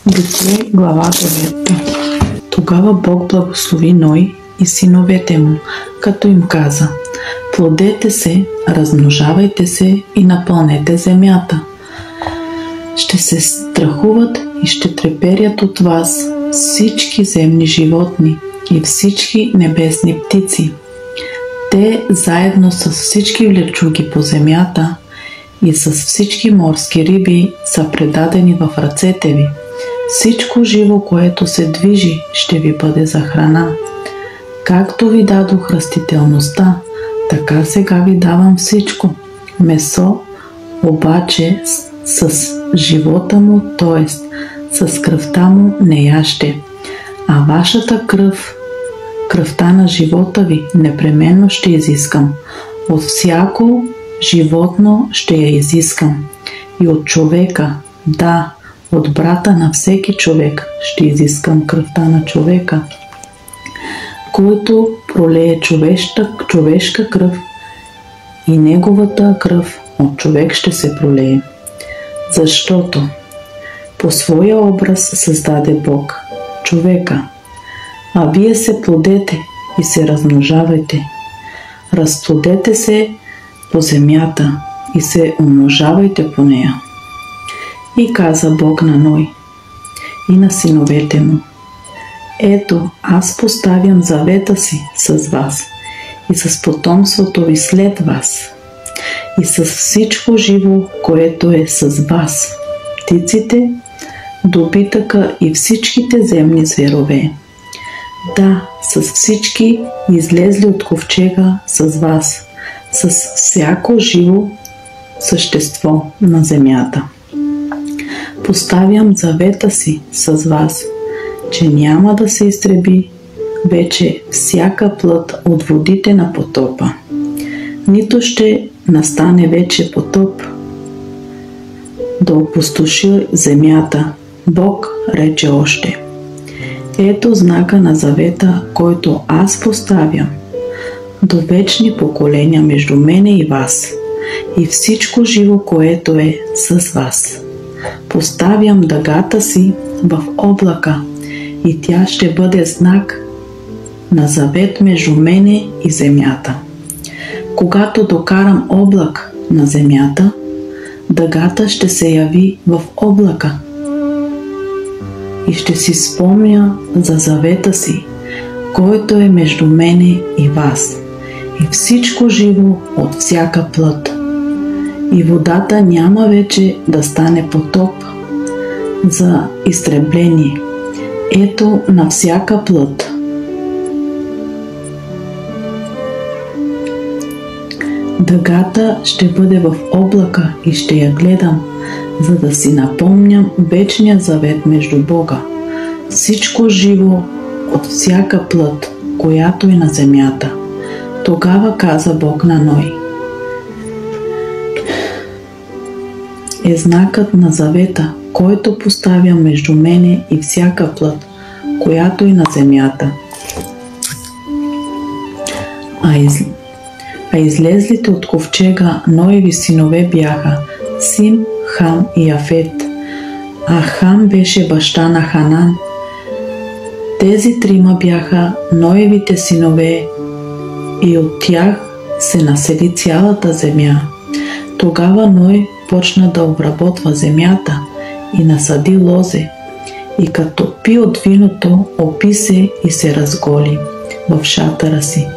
Битие, глава 9. Тогава Бог благослови Ной и синовете му, като им каза: плодете се, размножавайте се и напълнете земята. Ще се страхуват и ще треперят от вас всички земни животни и всички небесни птици. Те заедно с всички влечуги по земята и с всички морски риби са предадени в ръцете ви. Всичко живо, което се движи, ще ви бъде за храна. Както ви дадох растителността, така сега ви давам всичко. Месо, обаче с живота му, т.е. с кръвта му не яще. А вашата кръв, кръвта на живота ви, непременно ще изискам. От всяко животно ще я изискам. И от човека, да, от брата на всеки човек ще изискам кръвта на човека. Който пролее човешка кръв, и неговата кръв от човек ще се пролее. Защото по своя образ създаде Бог човека, а вие се плодете и се размножавайте. Разплодете се по земята и се умножавайте по нея. И каза Бог на Ной и на синовете му: ето, аз поставям завета си с вас и с потомството ви след вас и с всичко живо, което е с вас, птиците, добитъка и всичките земни зверове. Да, с всички излезли от ковчега с вас, с всяко живо същество на земята. Поставям завета си с вас, че няма да се изтреби вече всяка плът от водите на потопа. Нито ще настане вече потоп да опустоши земята. Бог рече още: ето знака на завета, който аз поставям до вечни поколения между мене и вас и всичко живо, което е с вас. Поставям дъгата си в облака и тя ще бъде знак на завет между мене и земята. Когато докарам облак на земята, дъгата ще се яви в облака и ще си спомня за завета си, който е между мене и вас и всичко живо от всяка плът. И водата няма вече да стане потоп за изтребление. Ето на всяка плът. Дъгата ще бъде в облака и ще я гледам, за да си напомням вечния завет между Бога. Всичко живо от всяка плът, която е на земята. Тогава каза Бог на Ной: е знакът на завета, който поставя между мене и всяка плът, която е на земята. А излезлите от ковчега Ноеви синове бяха Сим, Хам и Яфет. А Хам беше баща на Ханан. Тези трима бяха Ноевите синове и от тях се насели цялата земя. Тогава Ной почна да обработва земята и насади лозе, и като пи от виното, опи се и се разголи в шатъра си.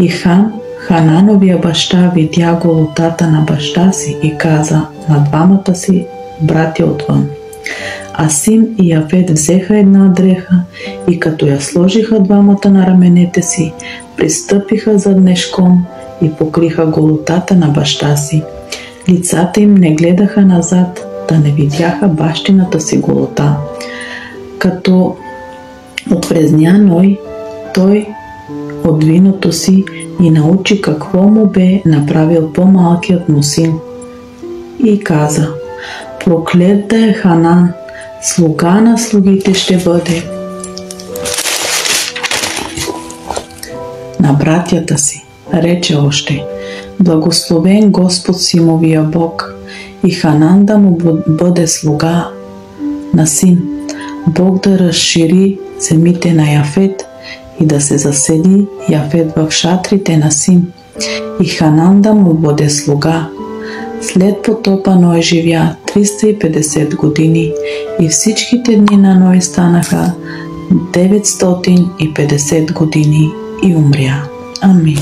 И Хам, Ханановия баща, видя голотата на баща си и каза на двамата си братя отвън. А Сим и Яфет взеха една дреха и като я сложиха двамата на раменете си, пристъпиха заднешком и покриха голотата на баща си. Лицата им не гледаха назад, да не видяха бащината си голота. Като опрезня Ной, той от виното си и научи какво му бе направил по-малкият му син. И каза: проклет да е Ханан, слуга на слугите ще бъде на братята си. Рече още: благословен Господ Симовия Бог, и Ханан да му бъде слуга на Сим. Бог да разшири земите на Яфет и да се засели Яфет в шатрите на Сим и Ханан да му бъде слуга. След потопа Ной живя 350 години и всичките дни на Ной станаха 950 години и умря. Амин.